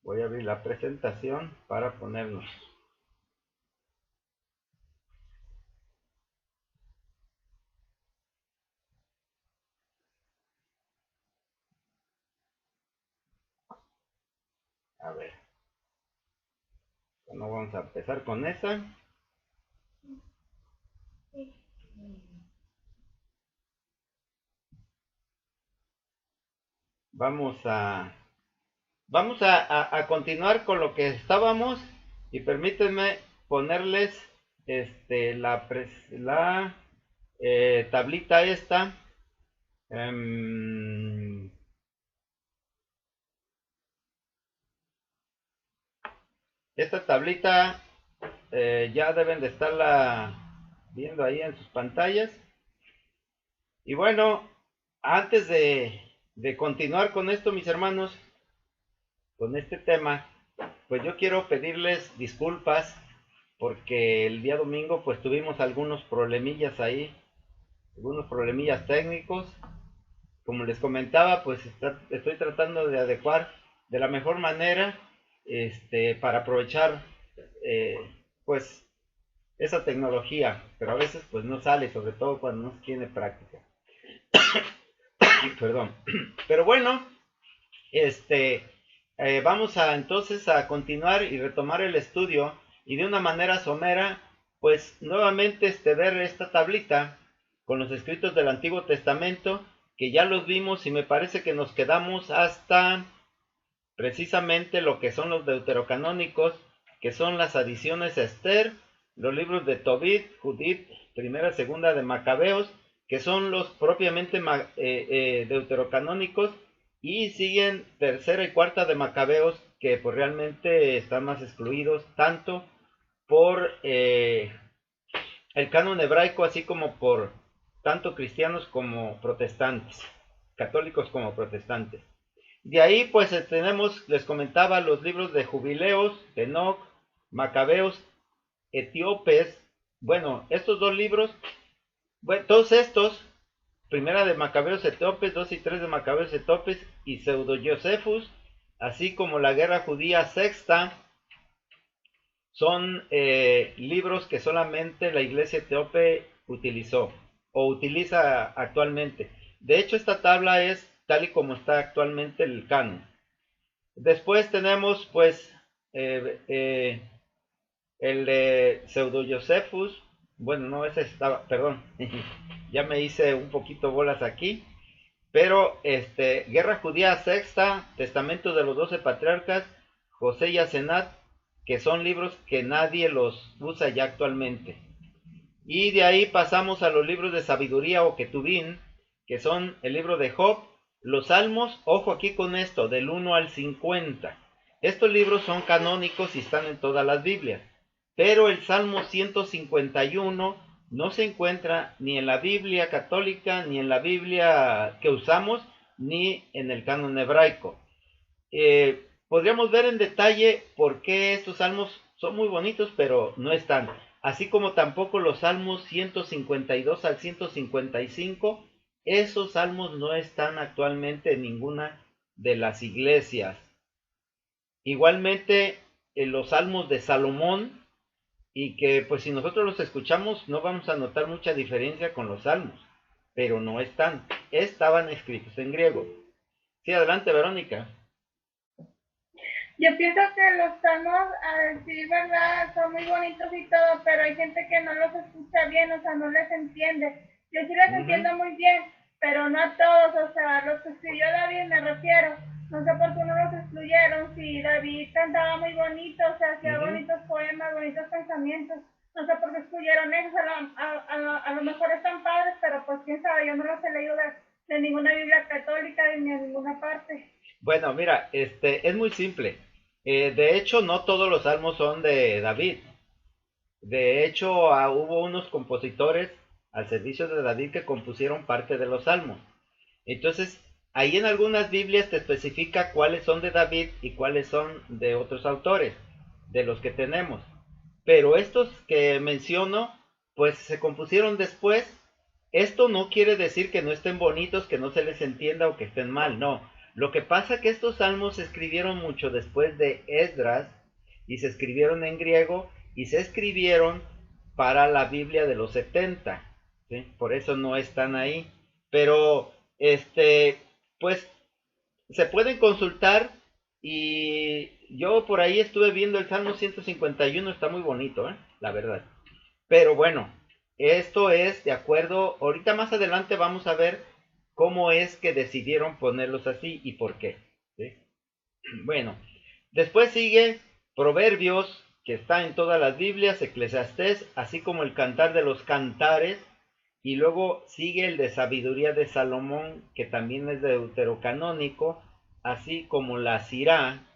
Voy a abrir la presentación para ponernos. A ver. Bueno, vamos a empezar con esa. Vamos a continuar con lo que estábamos y permítanme ponerles la tablita esta. Esta tablita ya deben de estarla viendo ahí en sus pantallas. Y bueno, antes de continuar con esto, mis hermanos, con este tema, pues yo quiero pedirles disculpas porque el día domingo pues tuvimos algunos problemillas ahí, algunos problemillas técnicos. Como les comentaba, pues estoy tratando de adecuar de la mejor manera para aprovechar eh, pues esa tecnología, pero a veces pues no sale, sobre todo cuando no se tiene práctica. Perdón. Pero bueno, vamos a entonces a continuar y retomar el estudio y de una manera somera, pues nuevamente ver esta tablita con los escritos del Antiguo Testamento, que ya los vimos y me parece que nos quedamos hasta precisamente lo que son los deuterocanónicos, que son las adiciones a Esther, los libros de Tobit, Judith, primera, segunda de Macabeos, que son los propiamente deuterocanónicos, y siguen tercera y cuarta de Macabeos, que pues realmente están más excluidos tanto por el canon hebraico, así como por tanto cristianos como protestantes, católicos como protestantes. De ahí pues tenemos, les comentaba, los libros de Jubileos, Enoc, Macabeos, Etíopes. Bueno, estos dos libros, bueno, todos estos, primera de Macabeos Etíopes, 2 y 3 de Macabeos Etíopes y Pseudo Josephus, así como la Guerra Judía Sexta, son libros que solamente la iglesia etíope utilizó o utiliza actualmente. De hecho, esta tabla es tal y como está actualmente el canon. Después tenemos pues el de Pseudo Josephus. Bueno, no, ese estaba, perdón, ya me hice un poquito bolas aquí. Pero Guerra Judía Sexta, Testamento de los 12 Patriarcas, José y Asenat, que son libros que nadie los usa ya actualmente. Y de ahí pasamos a los libros de sabiduría o Ketubín, que son el libro de Job, los Salmos, ojo aquí con esto, del 1 al 50. Estos libros son canónicos y están en todas las Biblias, pero el Salmo 151 no se encuentra ni en la Biblia católica, ni en la Biblia que usamos, ni en el canon hebraico. Podríamos ver en detalle por qué estos salmos son muy bonitos, pero no están. Así como tampoco los salmos 152 al 155, esos salmos no están actualmente en ninguna de las iglesias. Igualmente, los salmos de Salomón, y que pues si nosotros los escuchamos no vamos a notar mucha diferencia con los salmos, pero no están. Estaban escritos en griego. Sí, adelante, Verónica. Yo pienso que los salmos, sí, verdad, son muy bonitos y todo, pero hay gente que no los escucha bien, o sea, no les entiende. Yo sí les entiendo muy bien, pero no a todos, o sea, los que escribió David me refiero. No sé por qué no los excluyeron, si David cantaba muy bonito, o sea, hacía bonitos poemas, bonitos pensamientos. No sé por qué excluyeron esos, a lo mejor están padres, pero pues quién sabe, yo no los he leído de ninguna Biblia católica ni de ninguna parte. Bueno, mira, es muy simple. De hecho, no todos los salmos son de David. De hecho, hubo unos compositores al servicio de David que compusieron parte de los salmos. Entonces, ahí en algunas Biblias te especifica cuáles son de David y cuáles son de otros autores, de los que tenemos. Pero estos que menciono, pues se compusieron después. Esto no quiere decir que no estén bonitos, que no se les entienda o que estén mal, no. Lo que pasa que estos salmos se escribieron mucho después de Esdras y se escribieron en griego y se escribieron para la Biblia de los 70, ¿sí? Por eso no están ahí. Pero, pues, se pueden consultar y yo por ahí estuve viendo el Salmo 151, está muy bonito, la verdad. Pero bueno, esto es de acuerdo, ahorita más adelante vamos a ver cómo es que decidieron ponerlos así y por qué, ¿sí? Bueno, después sigue Proverbios, que está en todas las Biblias, Eclesiastés, así como el Cantar de los Cantares, y luego sigue el de Sabiduría de Salomón, que también es de deuterocanónico, así como la Sirá,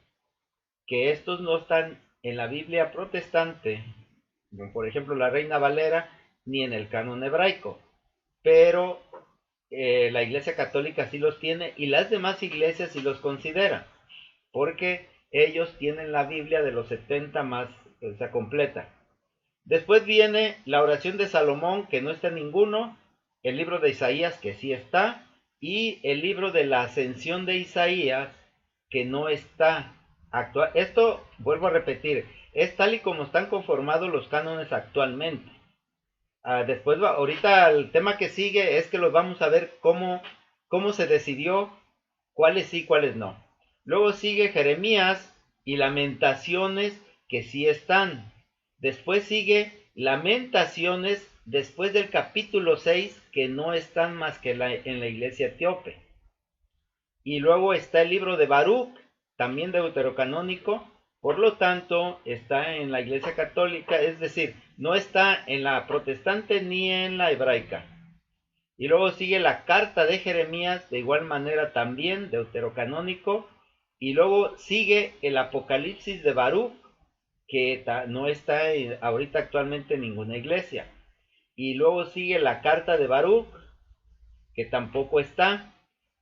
que estos no están en la Biblia protestante, como por ejemplo la Reina Valera, ni en el canon hebraico, pero la Iglesia Católica sí los tiene y las demás iglesias sí los consideran, porque ellos tienen la Biblia de los 70 más, o sea, completa. Después viene la oración de Salomón, que no está en ninguno, el libro de Isaías, que sí está, y el libro de la ascensión de Isaías, que no está actual. Esto, vuelvo a repetir, es tal y como están conformados los cánones actualmente. Después, ahorita el tema que sigue es que los vamos a ver cómo se decidió cuáles sí, cuáles no. Luego sigue Jeremías y Lamentaciones, que sí están. Después sigue Lamentaciones, después del capítulo 6, que no están más que en la iglesia etíope. Y luego está el libro de Baruch, también deuterocanónico, por lo tanto está en la iglesia católica, es decir, no está en la protestante ni en la hebraica. Y luego sigue la carta de Jeremías, de igual manera también deuterocanónico, y luego sigue el Apocalipsis de Baruch, que no está ahorita actualmente en ninguna iglesia. Y luego sigue la carta de Baruch, que tampoco está,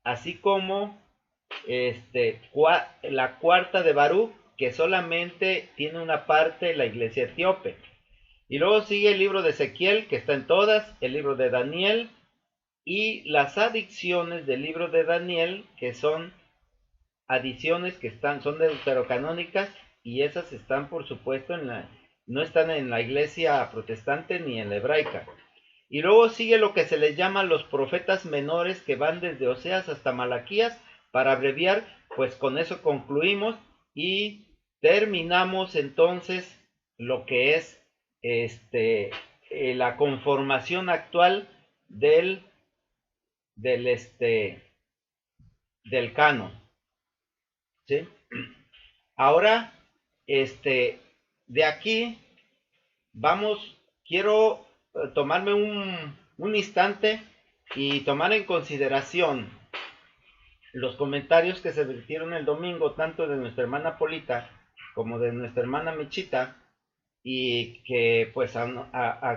así como la cuarta de Baruch, que solamente tiene una parte la iglesia etíope. Y luego sigue el libro de Ezequiel, que está en todas, el libro de Daniel, y las adiciones del libro de Daniel, que son adiciones que son deuterocanónicas, y esas están, por supuesto, no están en la iglesia protestante ni en la hebraica. Y luego sigue lo que se les llama los profetas menores, que van desde Oseas hasta Malaquías. Para abreviar, pues con eso concluimos y terminamos entonces lo que es la conformación actual del del canon, ¿sí? Ahora, de aquí quiero tomarme un instante y tomar en consideración los comentarios que se vertieron el domingo, tanto de nuestra hermana Polita como de nuestra hermana Michita, y que pues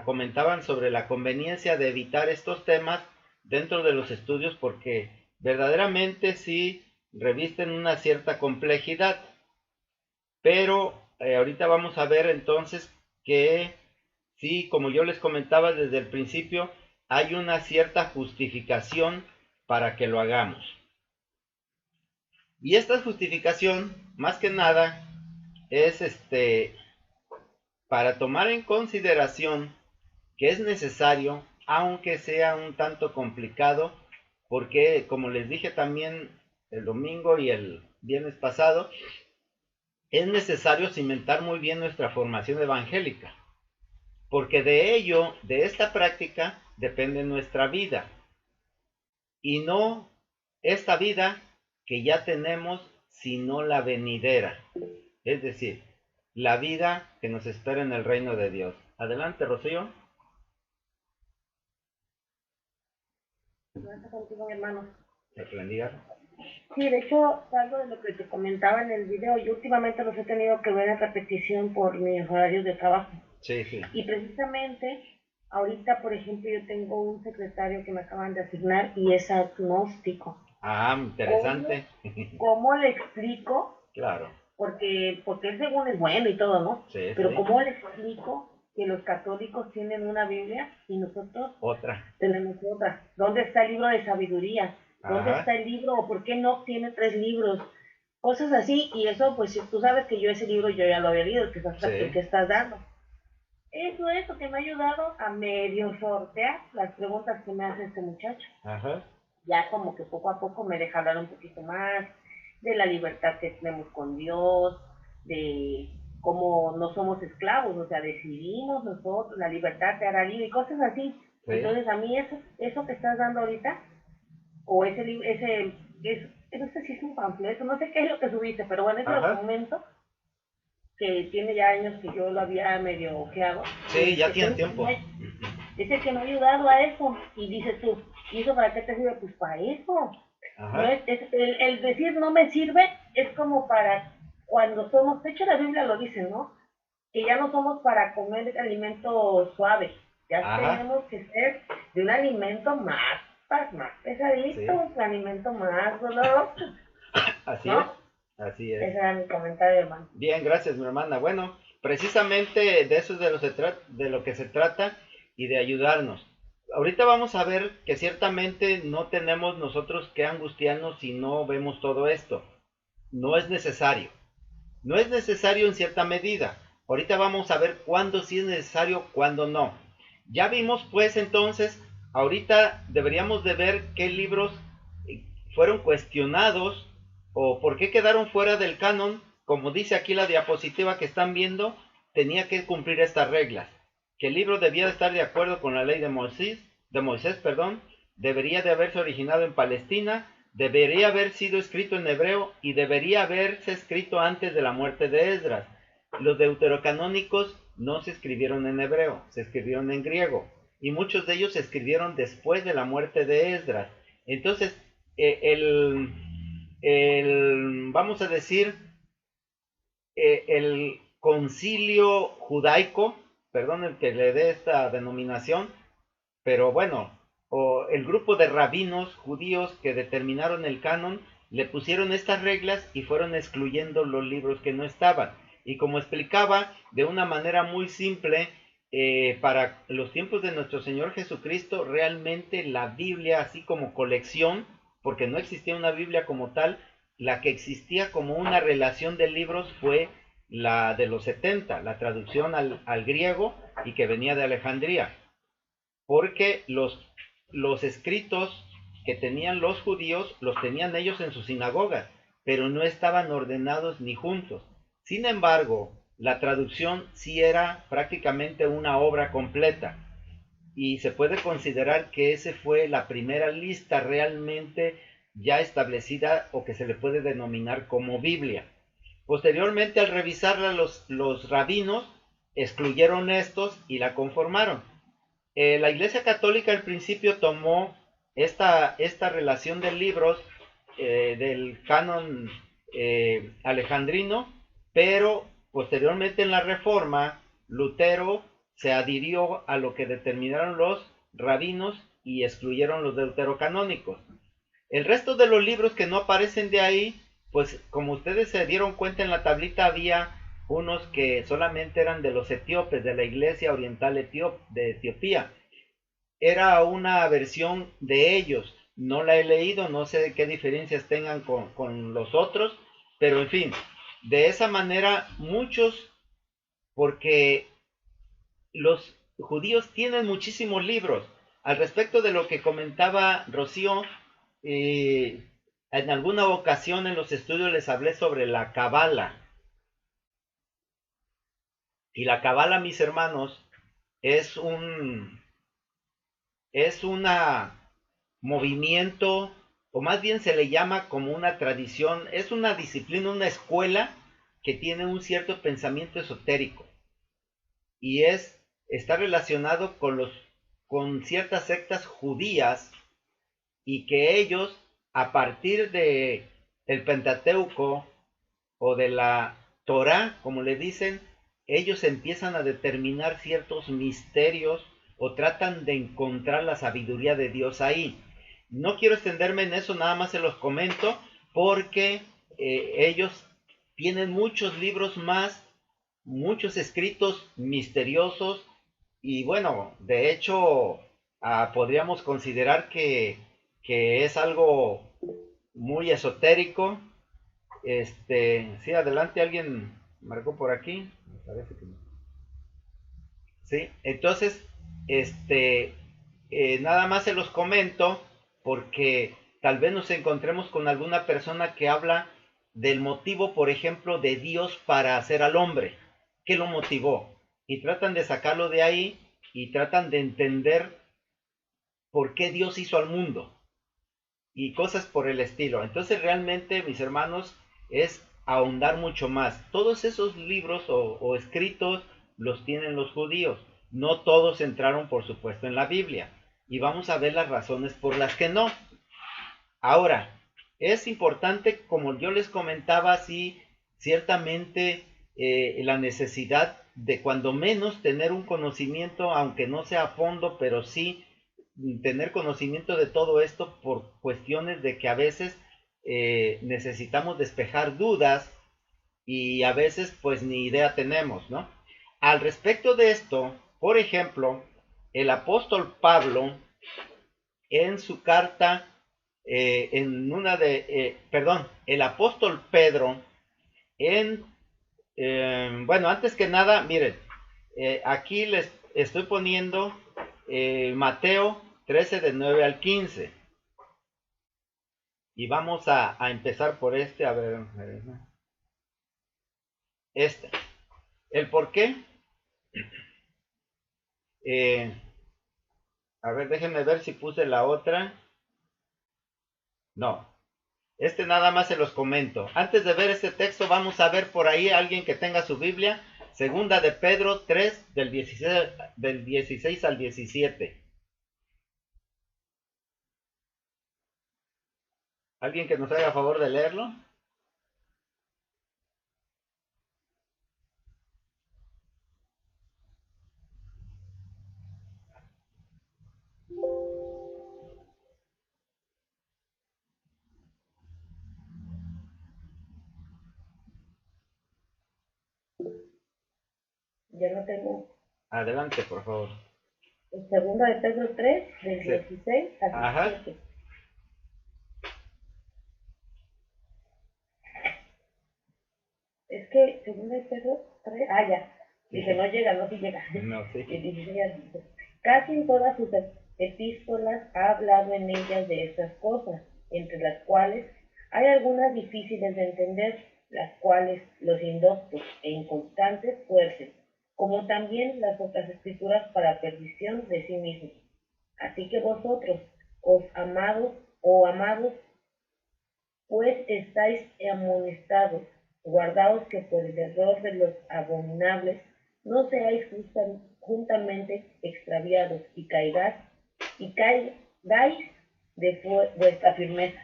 comentaban sobre la conveniencia de evitar estos temas dentro de los estudios, porque verdaderamente sí revisten una cierta complejidad. Pero ahorita vamos a ver entonces que sí, como yo les comentaba desde el principio, hay una cierta justificación para que lo hagamos. Y esta justificación, más que nada, es para tomar en consideración que es necesario, aunque sea un tanto complicado, porque como les dije también el domingo y el viernes pasado, es necesario cimentar muy bien nuestra formación evangélica, porque de ello, de esta práctica, depende nuestra vida, y no esta vida que ya tenemos, sino la venidera, es decir, la vida que nos espera en el reino de Dios. Adelante, Rocío. Gracias contigo, mi hermano. ¿Me bendiga? Sí, de hecho, algo de lo que te comentaba en el video, yo últimamente los he tenido que ver en repetición por mis horarios de trabajo. Sí, sí. Y precisamente, ahorita, por ejemplo, yo tengo un secretario que me acaban de asignar y es agnóstico. Ah, interesante. ¿Cómo le explico? Claro. Porque él según es bueno y todo, ¿no? Sí, pero sí. ¿cómo le explico que los católicos tienen una Biblia y nosotros otra? Tenemos otra. ¿Dónde está el libro de sabiduría? ¿Dónde Ajá. está el libro? ¿O por qué no tiene 3 libros? Cosas así, y eso, pues, si tú sabes que yo ese libro yo ya lo había leído, el Sí. que estás dando. Eso que me ha ayudado a medio sortear las preguntas que me hace este muchacho. Ajá. Ya como que poco a poco me deja hablar un poquito más de la libertad que tenemos con Dios, de cómo no somos esclavos, o sea, decidimos nosotros, la libertad te hará libre y cosas así. Sí. Entonces a mí eso que estás dando ahorita, o ese libro, no sé si es un panfleto, no sé qué es lo que subiste, pero bueno, ese Ajá. documento que tiene ya años que yo lo había medio ojeado, Sí, ya tiene tiempo. es el que me ha ayudado a eso. Y dices tú, ¿y eso para qué te sirve? Pues para eso. No Ajá. es el decir no me sirve es como para cuando somos, de hecho la Biblia lo dice, ¿no? Que ya no somos para comer alimentos suaves, ya Ajá. tenemos que ser de un alimento más pesadito, Sí. un alimento más doloroso, Así es. ¿no? Así es. Ese era mi comentario, hermano. Bien, gracias, mi hermana. Bueno, precisamente de eso es de lo que se trata y de ayudarnos. Ahorita vamos a ver que ciertamente no tenemos nosotros que angustiarnos si no vemos todo esto. No es necesario. No es necesario en cierta medida. Ahorita vamos a ver cuándo sí es necesario, cuándo no. Ya vimos pues entonces, ahorita deberíamos de ver qué libros fueron cuestionados o por qué quedaron fuera del canon. Como dice aquí la diapositiva que están viendo, tenía que cumplir estas reglas. Que el libro debía estar de acuerdo con la ley de Moisés, perdón, debería de haberse originado en Palestina, debería haber sido escrito en hebreo y debería haberse escrito antes de la muerte de Esdras. Los deuterocanónicos no se escribieron en hebreo, se escribieron en griego y muchos de ellos se escribieron después de la muerte de Esdras. Entonces, el, vamos a decir, el concilio judaico, perdón el que le dé esta denominación, pero bueno, o el grupo de rabinos judíos que determinaron el canon, le pusieron estas reglas y fueron excluyendo los libros que no estaban. Y como explicaba, de una manera muy simple, para los tiempos de nuestro Señor Jesucristo, realmente la Biblia, así como colección, porque no existía una Biblia como tal, la que existía como una relación de libros fue la de los 70, la traducción al griego y que venía de Alejandría porque los escritos que tenían los judíos los tenían ellos en sus sinagogas, pero no estaban ordenados ni juntos. Sin embargo, la traducción sí era prácticamente una obra completa y se puede considerar que esa fue la primera lista realmente ya establecida o que se le puede denominar como Biblia. Posteriormente, al revisarla, los rabinos excluyeron estos y la conformaron. La Iglesia Católica al principio tomó esta relación de libros del canon alejandrino, pero posteriormente en la Reforma, Lutero se adhirió a lo que determinaron los rabinos y excluyeron los deuterocanónicos. El resto de los libros que no aparecen de ahí, pues como ustedes se dieron cuenta en la tablita había unos que solamente eran de los etíopes, de la iglesia oriental de Etiopía. Era una versión de ellos. No la he leído, no sé qué diferencias tengan con los otros, pero en fin, de esa manera muchos, porque los judíos tienen muchísimos libros. Al respecto de lo que comentaba Rocío, en alguna ocasión en los estudios les hablé sobre la Cabala. Y la Cabala, mis hermanos, es es una movimiento, o más bien se le llama como una tradición, es una disciplina, una escuela que tiene un cierto pensamiento esotérico y está relacionado con ciertas sectas judías y que ellos a partir de el Pentateuco o de la Torá, como le dicen, ellos empiezan a determinar ciertos misterios o tratan de encontrar la sabiduría de Dios ahí. No quiero extenderme en eso, nada más se los comento porque ellos tienen muchos libros más, muchos escritos misteriosos y bueno, de hecho podríamos considerar que que es algo muy esotérico. Sí, adelante, alguien marcó por aquí. Me parece que no. Sí, entonces, este, nada más se los comento porque tal vez nos encontremos con alguna persona que habla del motivo, por ejemplo, de Dios para hacer al hombre. ¿Qué lo motivó? Y tratan de sacarlo de ahí y tratan de entender por qué Dios hizo al mundo y cosas por el estilo. Entonces realmente, mis hermanos, es ahondar mucho más. Todos esos libros o escritos los tienen los judíos. No todos entraron, por supuesto, en la Biblia. Y vamos a ver las razones por las que no. Ahora, es importante, como yo les comentaba, sí, ciertamente la necesidad de cuando menos tener un conocimiento, aunque no sea a fondo, pero sí tener conocimiento de todo esto por cuestiones de que a veces necesitamos despejar dudas y a veces pues ni idea tenemos, ¿no? Al respecto de esto, por ejemplo, el apóstol Pablo en su carta, perdón, el apóstol Pedro en, bueno, antes que nada, miren, aquí les estoy poniendo Mateo 13 de 9 al 15. Y vamos a empezar por este, a ver, este. ¿El por qué? Eh, a ver, déjenme ver si puse la otra. No, este nada más se los comento. Antes de ver este texto, vamos a ver por ahí a alguien que tenga su Biblia. Segunda de Pedro 3, del 16 al 17. ¿Alguien que nos haga favor de leerlo? Ya no tengo. Adelante, por favor. Segunda de Pedro 3, del Sí. 16 al Ajá. 17. Es que segunda de Pedro 3, ya. Dije, no llega, no, sí llega. No, sí. El 16 al 17. Casi en todas sus epístolas ha hablado en ellas de estas cosas, entre las cuales hay algunas difíciles de entender, las cuales los indoctos e inconstantes fuercen, como también las otras escrituras para perdición de sí mismos. Así que vosotros, amados, pues estáis amonestados, guardaos que por el error de los abominables no seáis juntamente extraviados y caigáis de vuestra firmeza.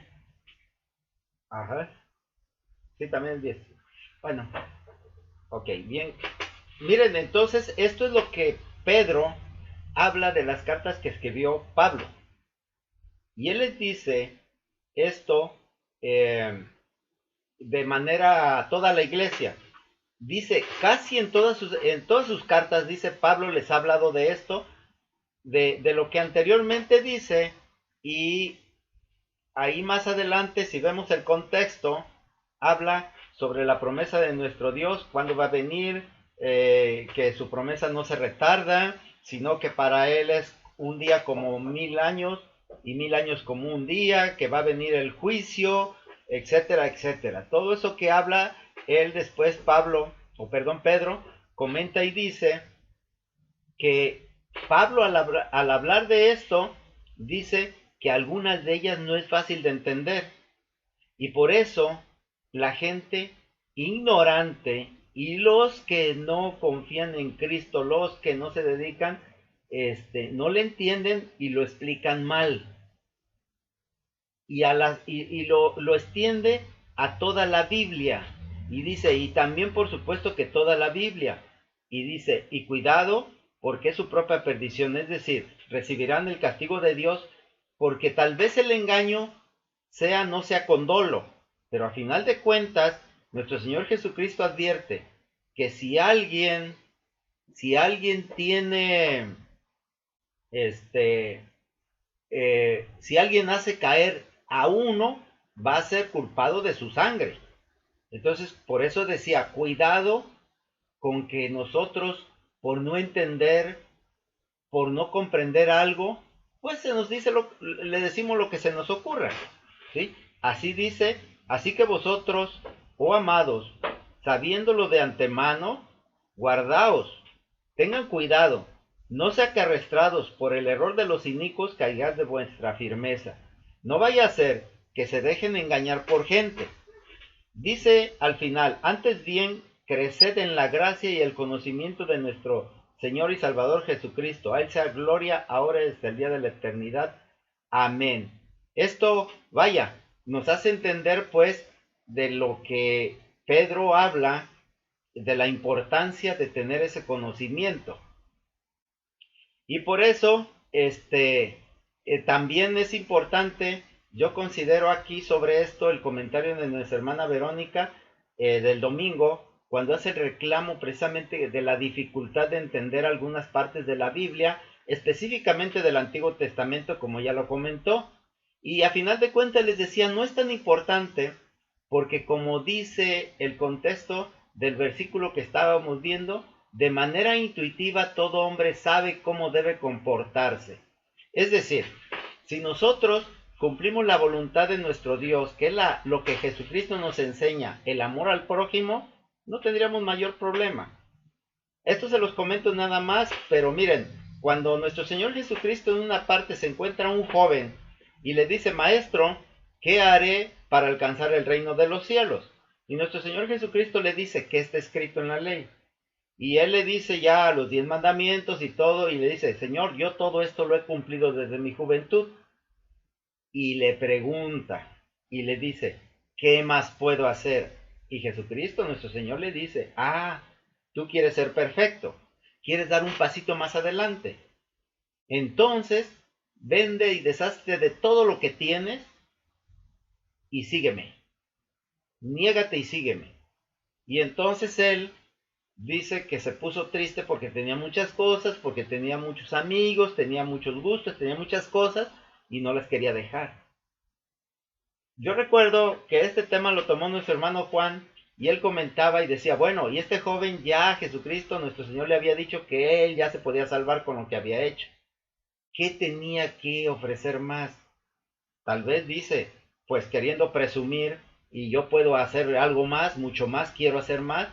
Ajá. Sí, también el 10. Bueno, ok, bien. Miren, entonces, esto es lo que Pedro habla de las cartas que escribió Pablo. Y él les dice esto de manera a toda la iglesia. Dice, casi en todas sus cartas, dice Pablo, les ha hablado de esto, de lo que anteriormente dice, y ahí más adelante, si vemos el contexto, habla sobre la promesa de nuestro Dios, cuándo va a venir, que su promesa no se retarda, sino que para Él es un día como 1000 años y 1000 años como un día, que va a venir el juicio, etcétera, etcétera. Todo eso que habla él después, Pedro, comenta y dice que Pablo al hablar de esto, dice que algunas de ellas no es fácil de entender. Y por eso la gente ignorante y los que no confían en Cristo, los que no se dedican, no le entienden y lo explican mal. Y lo extiende a toda la Biblia. Y dice, y también por supuesto que toda la Biblia. Y dice, y cuidado, porque es su propia perdición. Es decir, recibirán el castigo de Dios, porque tal vez el engaño no sea con dolo, pero a final de cuentas, nuestro Señor Jesucristo advierte que si alguien tiene, si alguien hace caer a uno, va a ser culpado de su sangre. Entonces, por eso decía, cuidado con que nosotros, por no entender, por no comprender algo, pues se nos dice, le decimos lo que se nos ocurra, ¿sí? Así dice, así que vosotros, oh amados, sabiéndolo de antemano, guardaos, tengan cuidado, no sea que arrastrados por el error de los inicuos caigáis de vuestra firmeza. No vaya a ser que se dejen engañar por gente. Dice al final, antes bien, creced en la gracia y el conocimiento de nuestro Señor y Salvador Jesucristo. A Él sea gloria ahora y hasta el día de la eternidad. Amén. Esto, vaya, nos hace entender pues de lo que Pedro habla, de la importancia de tener ese conocimiento. Y por eso, también es importante, yo considero aquí sobre esto el comentario de nuestra hermana Verónica del domingo, cuando hace el reclamo precisamente de la dificultad de entender algunas partes de la Biblia, específicamente del Antiguo Testamento, como ya lo comentó. Y a final de cuentas les decía, no es tan importante, porque como dice el contexto del versículo que estábamos viendo, de manera intuitiva todo hombre sabe cómo debe comportarse. Es decir, si nosotros cumplimos la voluntad de nuestro Dios, que es lo que Jesucristo nos enseña, el amor al prójimo, no tendríamos mayor problema. Esto se los comento nada más, pero miren, cuando nuestro Señor Jesucristo en una parte se encuentra un joven y le dice, maestro, ¿qué haré para alcanzar el reino de los cielos? Y nuestro Señor Jesucristo le dice, ¿qué está escrito en la ley? Y él le dice ya los 10 mandamientos y todo, y le dice, Señor, yo todo esto lo he cumplido desde mi juventud. Y le pregunta, y le dice, ¿qué más puedo hacer? Y Jesucristo, nuestro Señor, le dice, tú quieres ser perfecto, quieres dar un pasito más adelante. Entonces, vende y deshazte de todo lo que tienes y sígueme. Niégate y sígueme. Y entonces él dice que se puso triste porque tenía muchas cosas, porque tenía muchos amigos, tenía muchos gustos, tenía muchas cosas y no las quería dejar. Yo recuerdo que este tema lo tomó nuestro hermano Juan y él comentaba y decía, bueno, y este joven ya Jesucristo, nuestro Señor, le había dicho que él ya se podía salvar con lo que había hecho. ¿Qué tenía que ofrecer más? Tal vez dice, pues queriendo presumir y yo puedo hacer algo más, mucho más, quiero hacer más,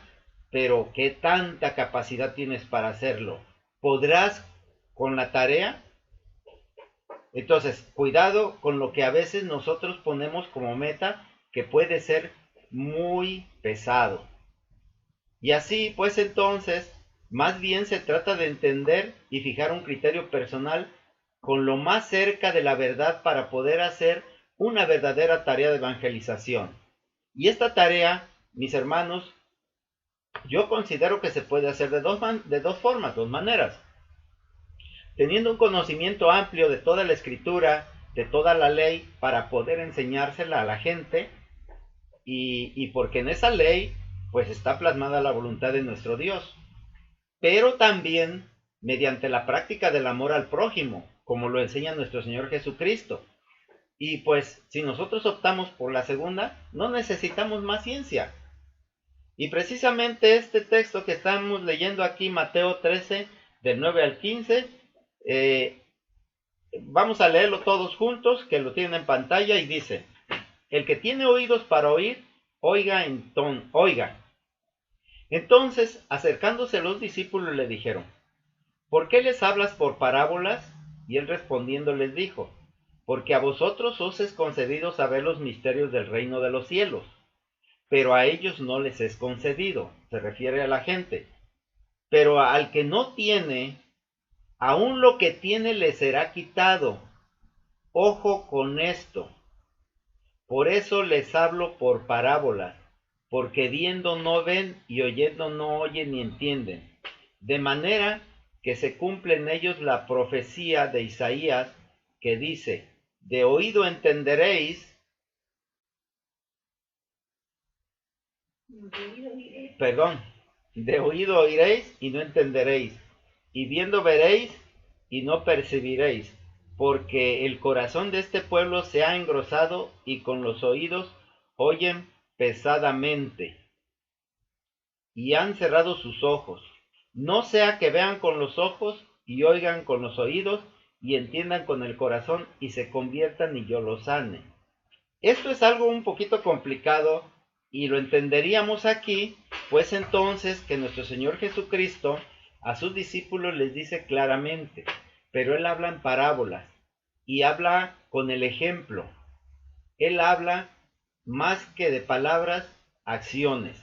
pero ¿qué tanta capacidad tienes para hacerlo? ¿Podrás con la tarea? Entonces, cuidado con lo que a veces nosotros ponemos como meta, que puede ser muy pesado. Y así, pues entonces, más bien se trata de entender y fijar un criterio personal con lo más cerca de la verdad para poder hacer una verdadera tarea de evangelización. Y esta tarea, mis hermanos, yo considero que se puede hacer de dos formas, dos maneras. Teniendo un conocimiento amplio de toda la escritura, de toda la ley, para poder enseñársela a la gente, y porque en esa ley pues está plasmada la voluntad de nuestro Dios, pero también mediante la práctica del amor al prójimo, como lo enseña nuestro Señor Jesucristo. Y pues si nosotros optamos por la segunda, no necesitamos más ciencia. Y precisamente este texto que estamos leyendo aquí, Mateo 13, del 9 al 15, vamos a leerlo todos juntos, que lo tienen en pantalla, y dice, el que tiene oídos para oír, oiga. Entonces, acercándose los discípulos le dijeron, ¿por qué les hablas por parábolas? Y él respondiendo les dijo, porque a vosotros os es concedido saber los misterios del reino de los cielos, pero a ellos no les es concedido, se refiere a la gente. Pero al que no tiene, aún lo que tiene le será quitado. Ojo con esto. Por eso les hablo por parábolas, porque viendo no ven y oyendo no oyen ni entienden. De manera que se cumple en ellos la profecía de Isaías que dice, de oído entenderéis, de oído oiréis y no entenderéis, y viendo veréis y no percibiréis, porque el corazón de este pueblo se ha engrosado y con los oídos oyen pesadamente y han cerrado sus ojos. No sea que vean con los ojos y oigan con los oídos y entiendan con el corazón y se conviertan y yo los sane. Esto es algo un poquito complicado y lo entenderíamos aquí, pues entonces que nuestro Señor Jesucristo a sus discípulos les dice claramente, pero Él habla en parábolas y habla con el ejemplo. Él habla más que de palabras, acciones.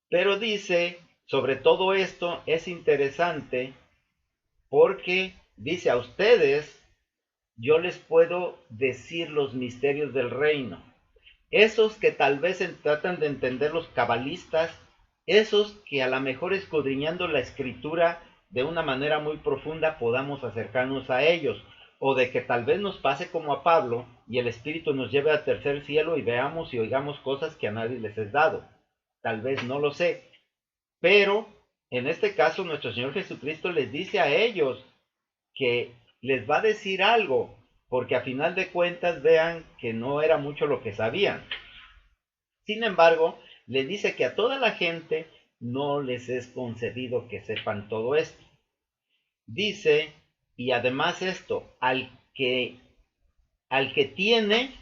Pero dice, sobre todo esto es interesante porque dice a ustedes, yo les puedo decir los misterios del reino. Esos que tal vez tratan de entender los cabalistas, esos que a lo mejor escudriñando la escritura de una manera muy profunda podamos acercarnos a ellos, o de que tal vez nos pase como a Pablo y el Espíritu nos lleve al tercer cielo y veamos y oigamos cosas que a nadie les es dado. Tal vez no lo sé, pero en este caso nuestro Señor Jesucristo les dice a ellos que les va a decir algo, porque a final de cuentas vean que no era mucho lo que sabían. Sin embargo, le dice que a toda la gente no les es concedido que sepan todo esto. Dice, y además esto, al que tiene,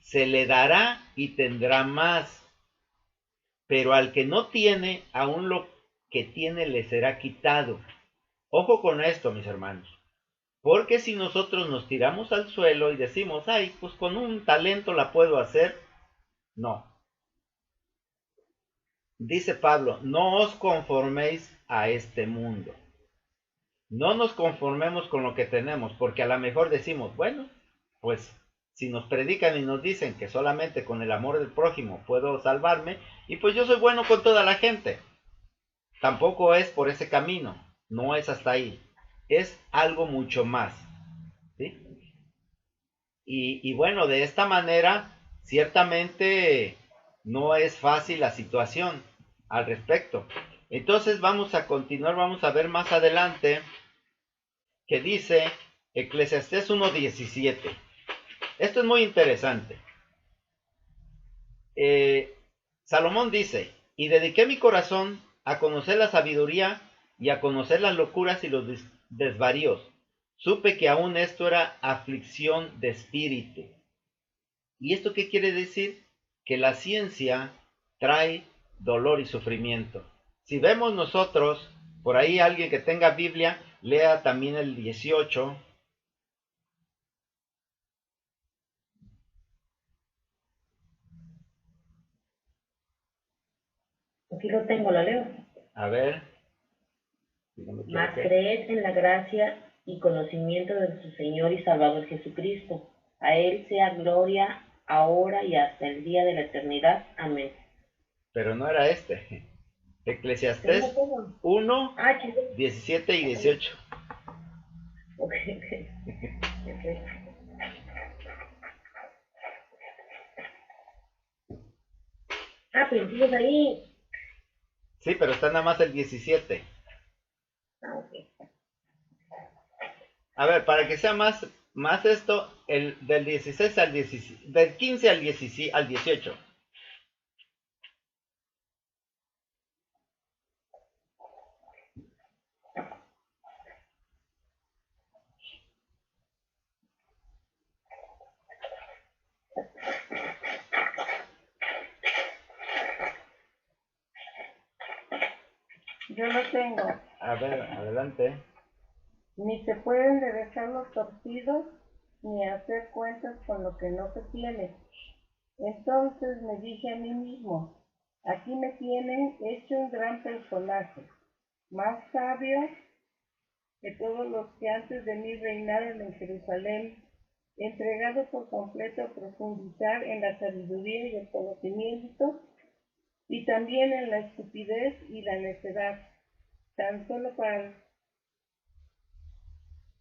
se le dará y tendrá más, pero al que no tiene, aún lo que tiene le será quitado. Ojo con esto, mis hermanos. Porque si nosotros nos tiramos al suelo y decimos, ay, pues con un talento la puedo hacer, no. Dice Pablo, no os conforméis a este mundo. No nos conformemos con lo que tenemos, porque a lo mejor decimos, bueno, pues si nos predican y nos dicen que solamente con el amor del prójimo puedo salvarme, y pues yo soy bueno con toda la gente. Tampoco es por ese camino, no es hasta ahí, es algo mucho más. ¿Sí? Y bueno, de esta manera, ciertamente no es fácil la situación al respecto. Entonces vamos a continuar, vamos a ver más adelante que dice Eclesiastés 1:17. Esto es muy interesante. Salomón dice, y dediqué mi corazón a conocer la sabiduría y a conocer las locuras y los desvaríos. Supe que aún esto era aflicción de espíritu. ¿Y esto qué quiere decir? Que la ciencia trae dolor y sufrimiento. Si vemos nosotros, por ahí alguien que tenga Biblia, lea también el 18. Aquí lo tengo, lo leo. A ver. Mas creed en la gracia y conocimiento de nuestro Señor y Salvador Jesucristo. A Él sea gloria ahora y hasta el día de la eternidad. Amén. Pero no era este. Eclesiastés 1, 17 y 18. Okay. Pues entonces ahí. Sí, pero está nada más el 17. Okay. A ver, para que sea más esto, el del 16 al 17, del 15 al 18. Yo lo tengo. A ver, adelante. Ni se pueden enderezar los torcidos, ni hacer cuentas con lo que no se tiene. Entonces me dije a mí mismo, aquí me tienen hecho un gran personaje, más sabio que todos los que antes de mí reinaron en Jerusalén, entregado por completo a profundizar en la sabiduría y el conocimiento, y también en la estupidez y la necedad, tan solo para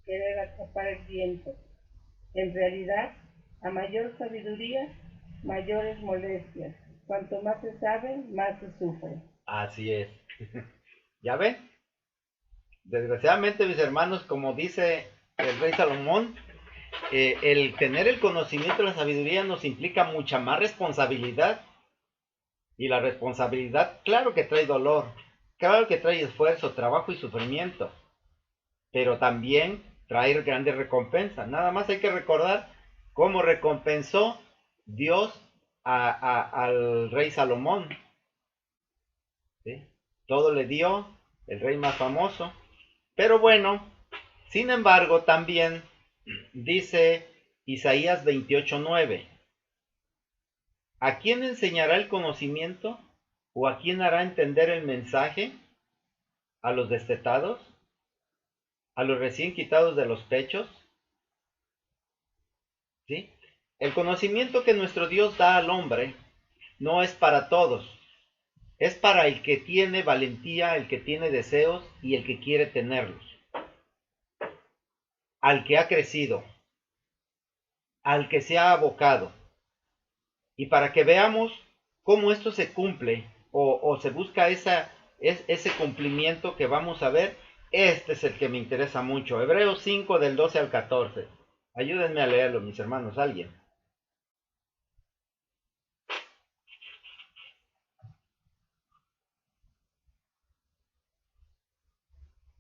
querer atrapar el viento. En realidad, a mayor sabiduría, mayores molestias. Cuanto más se sabe, más se sufre. Así es. ¿Ya ven? Desgraciadamente, mis hermanos, como dice el rey Salomón, el tener el conocimiento de la sabiduría nos implica mucha más responsabilidad. Y la responsabilidad, claro que trae dolor, claro que trae esfuerzo, trabajo y sufrimiento, pero también trae grandes recompensas. Nada más hay que recordar cómo recompensó Dios al rey Salomón. ¿Sí? Todo le dio, el rey más famoso. Pero bueno, sin embargo, también dice Isaías 28:9. ¿A quién enseñará el conocimiento? ¿O a quién hará entender el mensaje? ¿A los destetados? ¿A los recién quitados de los pechos? ¿Sí? El conocimiento que nuestro Dios da al hombre no es para todos. Es para el que tiene valentía, el que tiene deseos y el que quiere tenerlos. Al que ha crecido, al que se ha abocado. Y para que veamos cómo esto se cumple o se busca ese cumplimiento que vamos a ver, este es el que me interesa mucho. Hebreos 5 del 12 al 14. Ayúdenme a leerlo, mis hermanos, alguien.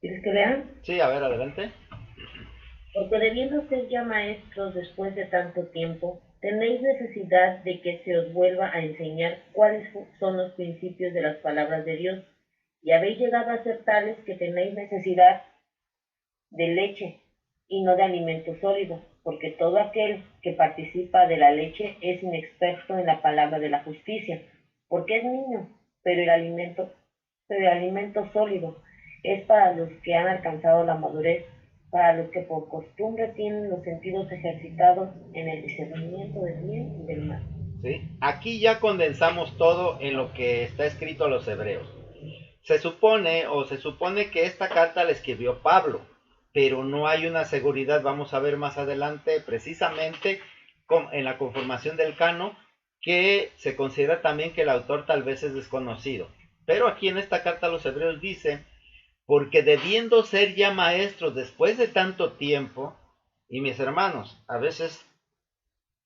¿Quieres que lean? Sí, a ver, adelante. Porque debiendo ser ya maestros después de tanto tiempo, tenéis necesidad de que se os vuelva a enseñar cuáles son los principios de las palabras de Dios, y habéis llegado a ser tales que tenéis necesidad de leche y no de alimento sólido, porque todo aquel que participa de la leche es inexperto en la palabra de la justicia, porque es niño, pero el alimento sólido es para los que han alcanzado la madurez, para los que por costumbre tienen los sentidos ejercitados en el discernimiento del bien y del mal. ¿Sí? Aquí ya condensamos todo en lo que está escrito a los hebreos. Se supone que esta carta la escribió Pablo, pero no hay una seguridad, vamos a ver más adelante, precisamente en la conformación del cano, que se considera también que el autor tal vez es desconocido. Pero aquí en esta carta a los hebreos dice, porque debiendo ser ya maestros después de tanto tiempo, y mis hermanos, a veces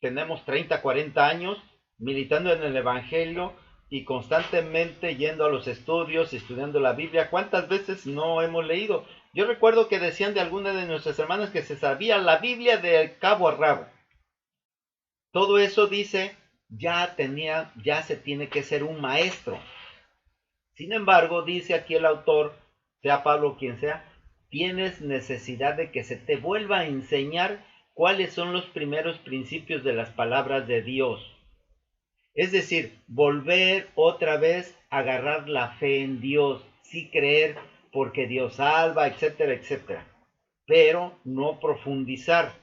tenemos 30, 40 años militando en el Evangelio y constantemente yendo a los estudios, estudiando la Biblia. ¿Cuántas veces no hemos leído? Yo recuerdo que decían de alguna de nuestras hermanas que se sabía la Biblia de cabo a rabo. Todo eso dice, ya se tiene que ser un maestro. Sin embargo, dice aquí el autor, sea Pablo o quien sea, tienes necesidad de que se te vuelva a enseñar cuáles son los primeros principios de las palabras de Dios. Es decir, volver otra vez a agarrar la fe en Dios, sí creer porque Dios salva, etcétera, etcétera, pero no profundizar.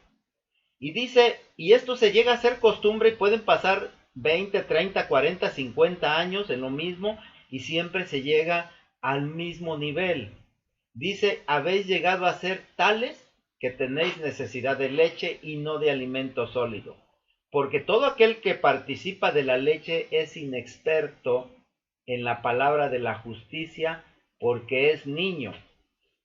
Y dice, y esto se llega a ser costumbre y pueden pasar 20, 30, 40, 50 años en lo mismo y siempre se llega al mismo nivel. Dice, habéis llegado a ser tales que tenéis necesidad de leche y no de alimento sólido. Porque todo aquel que participa de la leche es inexperto en la palabra de la justicia porque es niño.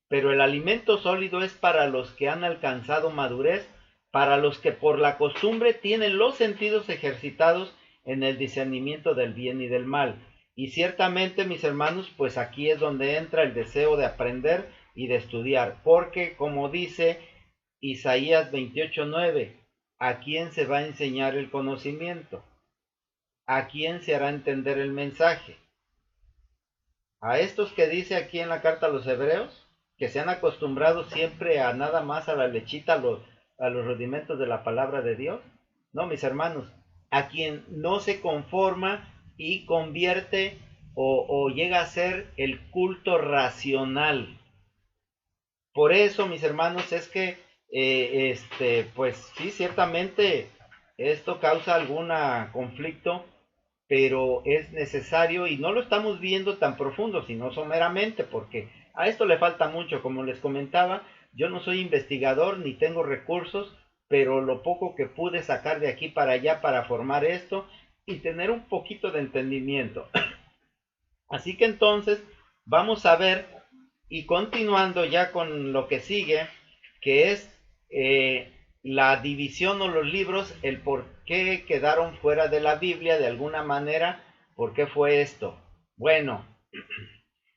Pero el alimento sólido es para los que han alcanzado madurez, para los que por la costumbre tienen los sentidos ejercitados en el discernimiento del bien y del mal. Y ciertamente, mis hermanos, pues aquí es donde entra el deseo de aprender y de estudiar, porque como dice Isaías 28:9, ¿a quién se va a enseñar el conocimiento? ¿A quién se hará entender el mensaje? A estos que dice aquí en la carta a los hebreos, que se han acostumbrado siempre a nada más a la lechita, a los rudimentos de la palabra de Dios. No, mis hermanos, a quien no se conforma y convierte o llega a ser el culto racional. Por eso, mis hermanos, es que, pues sí, ciertamente esto causa algún conflicto, pero es necesario y no lo estamos viendo tan profundo, sino someramente, porque a esto le falta mucho. Como les comentaba, yo no soy investigador ni tengo recursos, pero lo poco que pude sacar de aquí para allá para formar esto y tener un poquito de entendimiento. Así que entonces vamos a ver, y continuando ya con lo que sigue, que es la división o los libros, el por qué quedaron fuera de la Biblia de alguna manera. ¿Por qué fue esto? Bueno,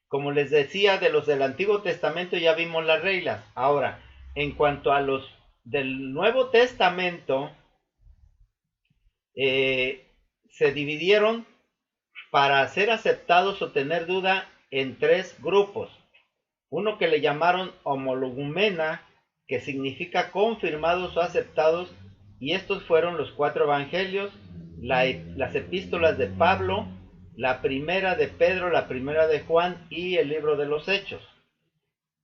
como les decía, de los del Antiguo Testamento ya vimos las reglas. Ahora, en cuanto a los del Nuevo Testamento, se dividieron para ser aceptados o tener duda en tres grupos. Uno que le llamaron homologumena, que significa confirmados o aceptados, y estos fueron los 4 evangelios, las epístolas de Pablo, la primera de Pedro, la primera de Juan y el libro de los Hechos.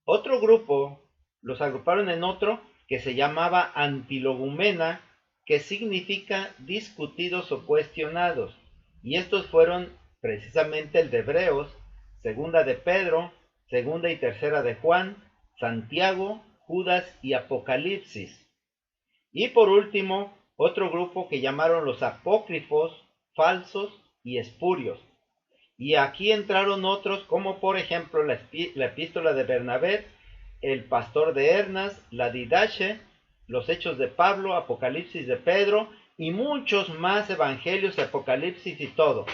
Otro grupo los agruparon en otro que se llamaba antilogumena, que significa discutidos o cuestionados, y estos fueron precisamente el de Hebreos, segunda de Pedro, segunda y tercera de Juan, Santiago, Judas y Apocalipsis. Y por último, otro grupo que llamaron los apócrifos, falsos y espurios. Y aquí entraron otros como por ejemplo la epístola de Bernabé, el pastor de Hernas, la Didache, los hechos de Pablo, Apocalipsis de Pedro y muchos más evangelios, Apocalipsis y todo.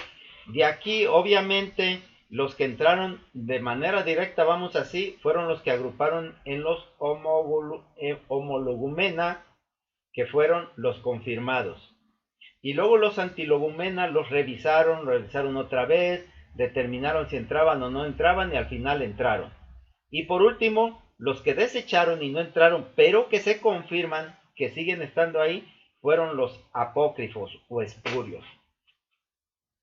De aquí obviamente los que entraron de manera directa, vamos así, fueron los que agruparon en los homologumena, que fueron los confirmados. Y luego los antilogumena los revisaron otra vez, determinaron si entraban o no entraban y al final entraron. Y por último, los que desecharon y no entraron, pero que se confirman que siguen estando ahí, fueron los apócrifos o espurios.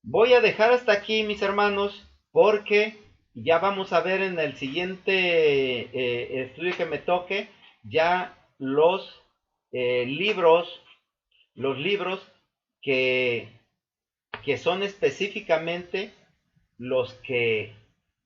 Voy a dejar hasta aquí, mis hermanos, porque ya vamos a ver en el siguiente estudio que me toque, ya los libros que son específicamente los que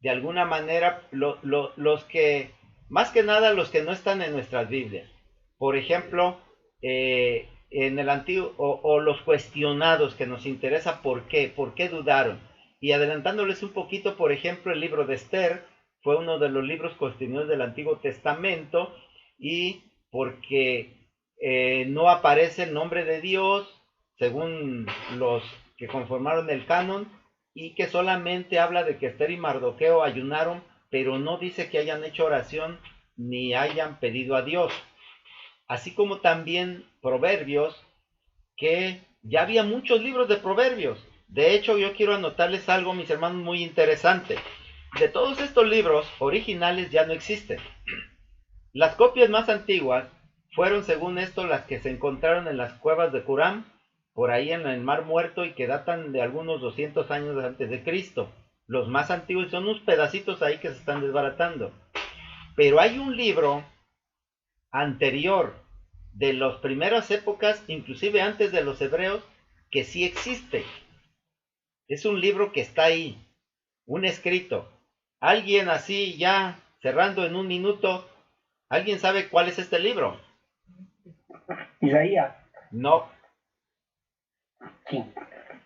de alguna manera, los que, más que nada los que no están en nuestras Biblias. Por ejemplo, en el antiguo, o los cuestionados que nos interesa por qué dudaron. Y adelantándoles un poquito, por ejemplo, el libro de Esther fue uno de los libros cuestionados del Antiguo Testamento, y porque no aparece el nombre de Dios, según los que conformaron el canon, y que solamente habla de que Esther y Mardoqueo ayunaron, pero no dice que hayan hecho oración ni hayan pedido a Dios. Así como también Proverbios, que ya había muchos libros de Proverbios. De hecho, yo quiero anotarles algo, mis hermanos, muy interesante. De todos estos libros originales ya no existen. Las copias más antiguas fueron, según esto, las que se encontraron en las cuevas de Qumran, por ahí en el Mar Muerto, y que datan de algunos 200 años antes de Cristo. Los más antiguos son unos pedacitos ahí que se están desbaratando. Pero hay un libro anterior, de las primeras épocas, inclusive antes de los hebreos, que sí existe. Es un libro que está ahí, un escrito. Alguien así, ya cerrando en un minuto, ¿alguien sabe cuál es este libro? Isaías. No. Sí.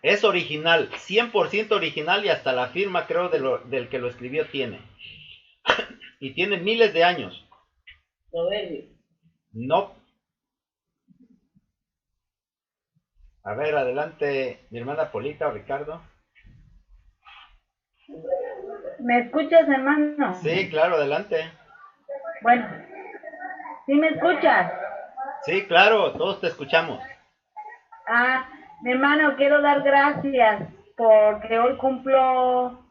Es original, 100% original, y hasta la firma, creo, del que lo escribió tiene. Y tiene miles de años. Proverbios. No. A ver, adelante, mi hermana Polita o Ricardo. ¿Me escuchas, hermano? Sí, claro, adelante. Bueno, ¿sí me escuchas? Sí, claro, todos te escuchamos. Mi hermano, quiero dar gracias porque hoy cumplo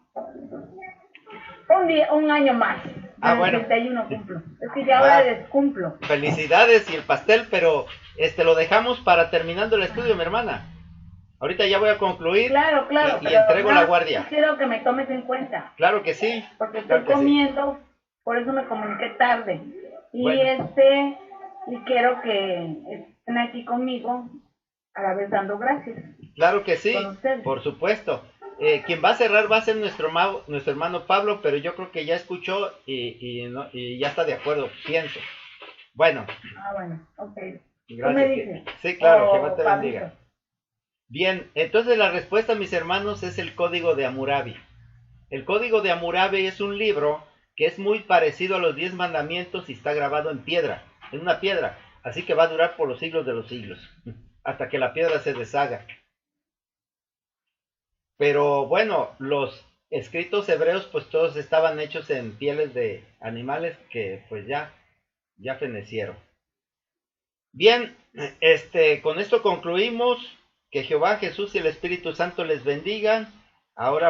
un año más. Bueno. 31 cumplo. Es que ya ahora descumplo. Felicidades y el pastel, pero lo dejamos para terminando el estudio, mi hermana. Ahorita ya voy a concluir. Claro. Y entrego la guardia. Quiero que me tomes en cuenta. Claro que sí. Porque estoy comiendo, sí. Por eso me comuniqué tarde. Y bueno. Y quiero que estén aquí conmigo, a la vez dando gracias. Claro que sí, por supuesto. Quien va a cerrar va a ser nuestro hermano Pablo, pero yo creo que ya escuchó y ya está de acuerdo, pienso. Bueno. Bueno, ok. Gracias. ¿Tú me dices? Sí, claro, que Dios te bendiga. Bien, entonces la respuesta, mis hermanos, es el Código de Hammurabi. El Código de Hammurabi es un libro que es muy parecido a los 10 mandamientos y está grabado en piedra, en una piedra. así que va a durar por los siglos de los siglos, hasta que la piedra se deshaga. Pero bueno, los escritos hebreos pues todos estaban hechos en pieles de animales que pues ya fenecieron. Bien, con esto concluimos. Que Jehová, Jesús y el Espíritu Santo les bendigan. Ahora